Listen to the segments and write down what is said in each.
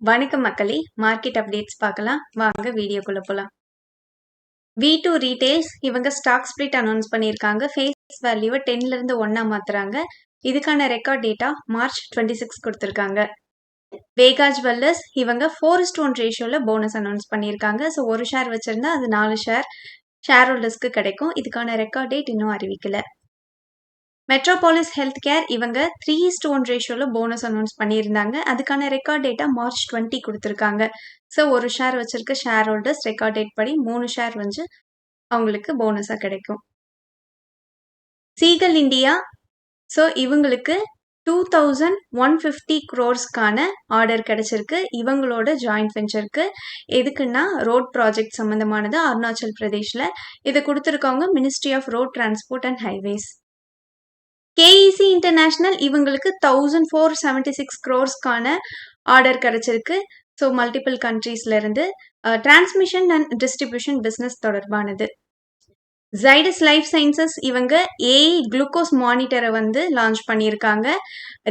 வணக்கம் மக்களே, market updates பார்க்கலாம். வாங்க வீடியோக்குள்ள போலாம். V2 ரீட்டெயில்ஸ் இவங்க ஸ்டாக் ஸ்பிளிட் அனௌன்ஸ் பண்ணியிருக்காங்க. ஃபேஸ் வேல்யூவை 10ல இருந்து 1 மாத்துறாங்க. இதுக்கான ரெக்கார்ட் டேட்டா மார்ச் 26 கொடுத்திருக்காங்க. வேகா ஜுவல்லர்ஸ் இவங்க 4:1 ரேஷியோல போனஸ் அனௌன்ஸ் பண்ணியிருக்காங்க. ஸோ ஒரு ஷேர் வச்சிருந்தா அது 4 ஷேர் ஹோல்டர்ஸ்க்கு கிடைக்கும். இதுக்கான ரெக்கார்ட் டேட் இன்னும் அறிவிக்கல. மெட்ரோபாலிஸ் ஹெல்த் கேர் இவங்க 3:1 ரேஷியோல போனஸ் அனௌன்ஸ் பண்ணியிருந்தாங்க. அதுக்கான ரெக்கார்ட் டேட்டா மார்ச் 20 கொடுத்துருக்காங்க. ஸோ ஒரு ஷேர் வச்சிருக்க ஷேர் ஹோல்டர்ஸ் ரெக்கார்ட் டேட் படி 3 ஷேர் வந்து அவங்களுக்கு போனஸாக கிடைக்கும். சீகல் இந்தியா ஸோ இவங்களுக்கு 2150 crores ஆர்டர் கிடைச்சிருக்கு. இவங்களோட ஜாயிண்ட் வெஞ்சருக்கு எதுக்குன்னா ரோட் ப்ராஜெக்ட் சம்பந்தமானது அருணாச்சல் பிரதேஷ்ல. இதை கொடுத்துருக்கவங்க ministry of road transport and highways. KEC international இவங்களுக்கு 1476 crores ஆர்டர் கிடைச்சிருக்கு. ஸோ மல்டிபிள் கண்ட்ரீஸ்ல இருந்து டிரான்ஸ்மிஷன் அண்ட் டிஸ்ட்ரிபியூஷன் பிசினஸ் தொடர்பானது. ஜைடஸ் லைஃப் சயின்சஸ் இவங்க ஏஐ குளுக்கோஸ் மானிட்டரை வந்து லான்ச் பண்ணியிருக்காங்க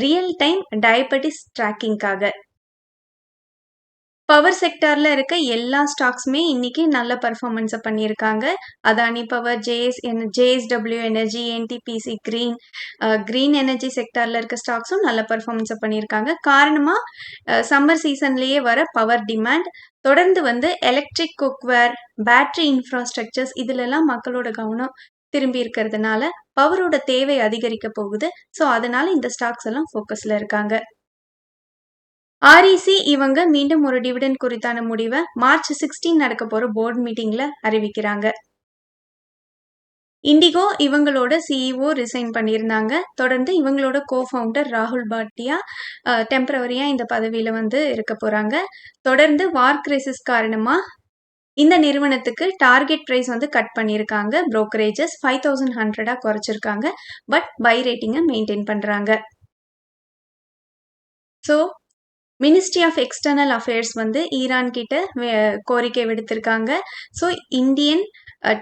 ரியல் டைம் டயபெட்டிஸ் ட்ராக்கிங்காக. பவர் செக்டார்ல இருக்க எல்லா ஸ்டாக்ஸுமே இன்னைக்கு நல்ல பர்ஃபார்மன்ஸை பண்ணியிருக்காங்க. அதானி பவர், JSW எனர்ஜி, NTPC கிரீன் எனர்ஜி செக்டார்ல இருக்க ஸ்டாக்ஸும் நல்ல பர்ஃபார்மன்ஸை பண்ணியிருக்காங்க. காரணமா சம்மர் சீசன்லயே வர பவர் டிமாண்ட், தொடர்ந்து வந்து எலக்ட்ரிக் குக்வேர், பேட்டரி இன்ஃப்ராஸ்ட்ரக்சர்ஸ் இதுலெல்லாம் மக்களோட கவனம் திரும்பி இருக்கிறதுனால பவரோட தேவை அதிகரிக்க போகுது. ஸோ அதனால இந்த ஸ்டாக்ஸ் எல்லாம் ஃபோக்கஸ்ல இருக்காங்க. REC இவங்க மீண்டும் ஒரு டிவிடெண்ட் குறித்தான முடிவை மார்ச் 16 நடக்க போற போர்டு மீட்டிங்ல அறிவிக்கிறாங்க. இண்டிகோ இவங்களோட CEO ரிசைன் பண்ணியிருந்தாங்க. தொடர்ந்து இவங்களோட கோஃபவுண்டர் ராகுல் பாட்டியா டெம்பரவரியா இந்த பதவியில வந்து இருக்க போறாங்க. தொடர்ந்து வார் கிரைசிஸ் காரணமா இந்த நிறுவனத்துக்கு டார்கெட் பிரைஸ் வந்து கட் பண்ணியிருக்காங்க. புரோக்கரேஜஸ் 5100 குறைச்சிருக்காங்க. பட் பை ரேட்டிங்கை மெயின்டைன் பண்றாங்க. So ministry of external affairs வந்து ஈரான் கிட்ட கோரிக்கை விடுத்திருக்காங்க. ஸோ இந்தியன்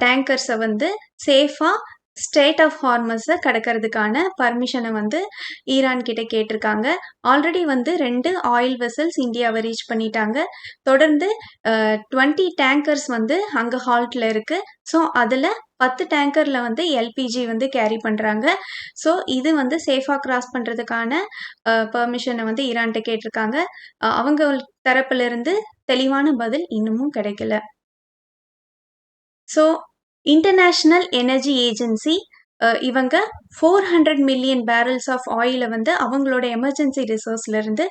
டேங்கர்ஸை வந்து சேஃபாக ஸ்டேட் ஆஃப் ஹார்மஸை கடக்கிறதுக்கான பர்மிஷனை வந்து ஈரான் கிட்ட கேட்டிருக்காங்க. ஆல்ரெடி வந்து 2 ஆயில் வெசல்ஸ் இந்தியாவை ரீச் பண்ணிட்டாங்க. தொடர்ந்து 20 டேங்கர்ஸ் வந்து அங்கே ஹால்ட்ல இருக்கு. ஸோ அதில் 10 டேங்கர்ல வந்து LPG வந்து கேரி பண்றாங்க. ஸோ இது வந்து சேஃபா கிராஸ் பண்றதுக்கான பெர்மிஷனை வந்து ஈரான்கிட்ட கேட்டிருக்காங்க. அவங்க தரப்புல இருந்து தெளிவான பதில் இன்னமும் கிடைக்கல. ஸோ இன்டர்நேஷனல் எனர்ஜி ஏஜென்சி இவங்க 400 மில்லியன் பேரல்ஸ் ஆஃப் ஆயிலை வந்து அவங்களோட எமர்ஜென்சி ரிசர்வ்ஸ்ல இருந்து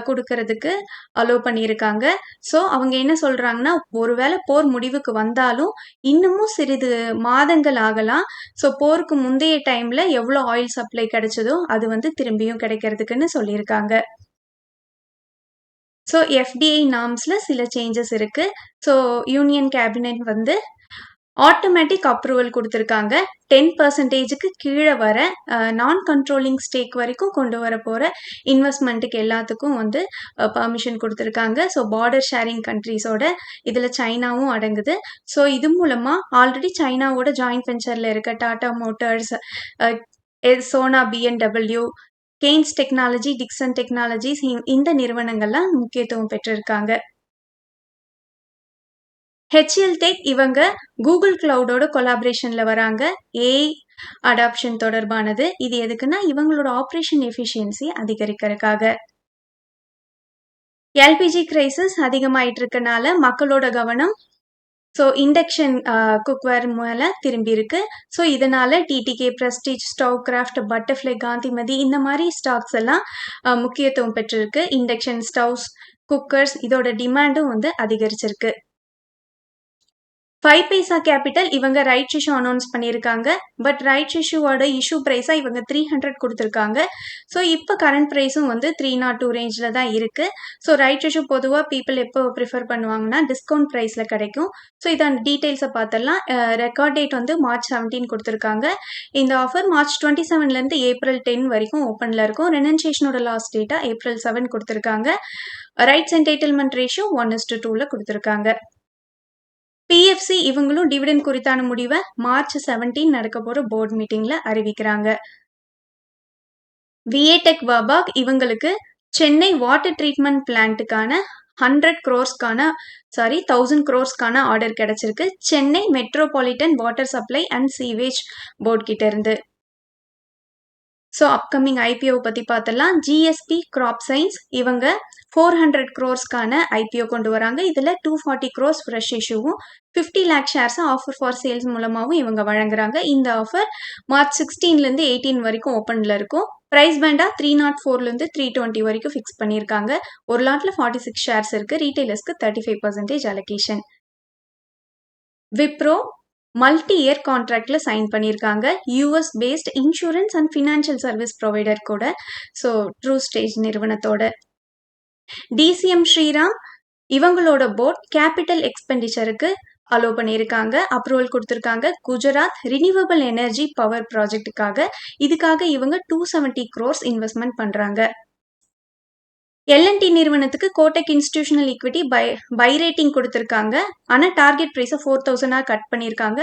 கொடுக்கறதுக்கு அலோவ் பண்ணியிருக்காங்க. ஸோ அவங்க என்ன சொல்றாங்கன்னா, ஒருவேளை போர் முடிவுக்கு வந்தாலும் இன்னமும் சிறிது மாதங்கள் ஆகலாம். ஸோ போருக்கு முந்தைய டைம்ல எவ்வளோ ஆயில் சப்ளை கிடைச்சதோ அது வந்து திரும்பியும் கிடைக்கிறதுக்குன்னு சொல்லியிருக்காங்க. ஸோ FDI நார்ம்ஸ்ல சில சேஞ்சஸ் இருக்கு. ஸோ யூனியன் கேபினெட் வந்து ஆட்டோமேட்டிக் அப்ரூவல் கொடுத்துருக்காங்க. 10%க்கு கீழே வர நான் கண்ட்ரோலிங் ஸ்டேக் வரைக்கும் கொண்டு வர போகிற இன்வெஸ்ட்மெண்ட்டுக்கு எல்லாத்துக்கும் வந்து பர்மிஷன் கொடுத்துருக்காங்க. ஸோ பார்டர் ஷேரிங் கண்ட்ரீஸோட இதில் சைனாவும் அடங்குது. ஸோ இது மூலமாக ஆல்ரெடி சைனாவோட ஜாயிண்ட் வெஞ்சரில் இருக்க Tata motors, Sona BMW, Kaynes technology, Dixon technologies இந்த நிறுவனங்கள்லாம் முக்கியத்துவம் பெற்றிருக்காங்க. HCL டெக் இவங்க கூகுள் கிளவுடோட கொலாபரேஷன்ல வராங்க. ஏஐ அடாப்ஷன் தொடர்பானது. இது எதுக்குன்னா இவங்களோட ஆப்ரேஷன் எஃபிஷியன்சி அதிகரிக்கிறதுக்காக. LPG கிரைசிஸ் அதிகமாயிட்டு இருக்கனால மக்களோட கவனம் ஸோ இண்டக்ஷன் குக்வேர் மேல திரும்பி இருக்கு. ஸோ இதனால TTK, Prestige, Stove Kraft, Butterfly, Gandhimathi இந்த மாதிரி ஸ்டாக்ஸ் எல்லாம் முக்கியத்துவம் பெற்றிருக்கு. இண்டக்ஷன் ஸ்டவ்ஸ், குக்கர்ஸ் இதோட டிமாண்டும் வந்து அதிகரிச்சிருக்கு. 5 பைசா கேபிட்டல் இவங்க ரைட் இஷ்யூ அனௌன்ஸ் பண்ணியிருக்காங்க. பட் ரைட் இஷ்யூவோட இஷ்யூ ப்ரைஸா இவங்க 300 கொடுத்துருக்காங்க. ஸோ இப்போ கரண்ட் ப்ரைஸும் வந்து 302 ரேஞ்சில் தான் இருக்கு. ஸோ ரைட் இஷ்யூ பொதுவாக பீப்புள் எப்போ ப்ரிஃபர் பண்ணுவாங்கன்னா டிஸ்கவுண்ட் ப்ரைஸில் கிடைக்கும். ஸோ இதான டீட்டெயில்ஸை பார்த்தலாம். ரெக்கார்ட் டேட் வந்து மார்ச் 17 கொடுத்துருக்காங்க. இந்த ஆஃபர் மார்ச் 27லேருந்து ஏப்ரல் 10 வரைக்கும் ஓப்பனில் இருக்கும். ரெனன்சியேஷனோட லாஸ்ட் டேட்டா ஏப்ரல் 7 கொடுத்துருக்காங்க. ரைட்ஸ் என்டைட்டில்மெண்ட் ரேஷியோ 1:2ல கொடுத்துருக்காங்க. PFC இவங்களும் டிவிடெண்ட் குறித்தான முடிவை மார்ச் 17 நடக்க போற போர்டு மீட்டிங்ல அறிவிக்கிறாங்க. VA Tech Wabag இவங்களுக்கு சென்னை வாட்டர் ட்ரீட்மெண்ட் பிளான்ட்டுக்கான 1000 crores ஆர்டர் கிடைச்சிருக்கு Chennai metropolitan water supply and sewage board கிட்ட இருந்து. ஸோ அப்கமிங் ஐபிஓ பற்றி பார்த்தலாம். ஜிஎஸ்பி கிராப் சயின்ஸ் இவங்க 400 crores ஐபிஓ கொண்டு வராங்க. இதில் 240 crores ஃப்ரெஷ் இஷ்யூவும் 50 lakh ஷேர்ஸை ஆஃபர் ஃபார் சேல்ஸ் மூலமாகவும் இவங்க வழங்குறாங்க. இந்த ஆஃபர் மார்ச் 16லேருந்து 18 வரைக்கும் ஓப்பனில் இருக்கும். ப்ரைஸ் பேண்டாக 304லேருந்து 320 வரைக்கும் ஃபிக்ஸ் பண்ணியிருக்காங்க. ஒரு லாட்டில் 46 ஷேர்ஸ் இருக்குது. ரீட்டைலர்ஸ்க்கு 35% அலோகேஷன். விப்ரோ மல்டி இயர் கான்ட்ராக்ட்ல சைன் பண்ணியிருக்காங்க. US based insurance and financial service provider கூட. ஸோ ட்ரூ ஸ்டேஜ் நிறுவனத்தோட. டிசிஎம் ஸ்ரீராம் இவங்களோட போர்ட் கேபிட்டல் எக்ஸ்பெண்டிச்சருக்கு அலோ பண்ணியிருக்காங்க, அப்ரூவல் கொடுத்துருக்காங்க. குஜராத் ரினியூவபிள் எனர்ஜி பவர் ப்ராஜெக்டுக்காக. இதுக்காக இவங்க 270 crores இன்வெஸ்ட்மெண்ட் பண்றாங்க. எல்என்டி நிறுவனத்துக்கு Kotak institutional equity buy rating கொடுத்துருக்காங்க. ஆனால் டார்கெட் ப்ரைஸை 4000 கட் பண்ணியிருக்காங்க.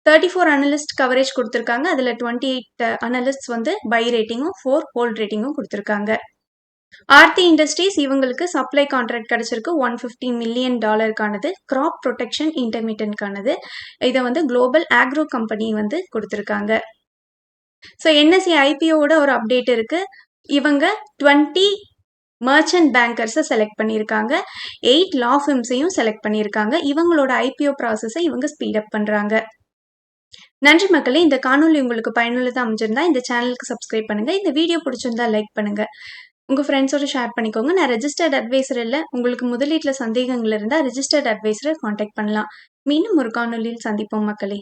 34 அனலிஸ்ட் கவரேஜ் கொடுத்துருக்காங்க. அதில் 28 அனலிஸ்ட் பை ரேட்டிங்கும் 4 ஹோல்ட் ரேட்டிங்கும் கொடுத்துருக்காங்க. ஆர்த்தி இண்டஸ்ட்ரீஸ் இவங்களுக்கு சப்ளை கான்ட்ராக்ட் கிடைச்சிருக்கு. $150 million கிராப் ப்ரொடெக்ஷன் இன்டர்மீடியன்ட்கானது. இதை குளோபல் ஆக்ரோ கம்பெனி கொடுத்துருக்காங்க. ஸோ என்எஸ்சி ஐபிஓட ஒரு அப்டேட் இருக்கு. இவங்க 20 மர்ச்சன்ட் பேங்கர்ஸை செலக்ட் பண்ணியிருக்காங்க. 8 லா ஃபிர்ம்ஸையும் செலக்ட் பண்ணியிருக்காங்க. இவங்களோட ஐபிஓ ப்ராசஸை இவங்க ஸ்பீடப் பண்ணுறாங்க. நன்றி மக்களே. இந்த காணொலி உங்களுக்கு பயனுள்ளதாக அமைஞ்சிருந்தா இந்த சேனலுக்கு சப்ஸ்கிரைப் பண்ணுங்கள். இந்த வீடியோ பிடிச்சிருந்தா லைக் பண்ணுங்கள். உங்கள் ஃப்ரெண்ட்ஸோட ஷேர் பண்ணிக்கோங்க. நான் ரெஜிஸ்டர்ட் அட்வைசர் இல்லை. உங்களுக்கு முதலீட்டில் சந்தேகங்கள் இருந்தால் ரெஜிஸ்டர்ட் அட்வைசரை காண்டாக்ட் பண்ணலாம். மீண்டும் ஒரு காணொலியில் சந்திப்போம் மக்களே.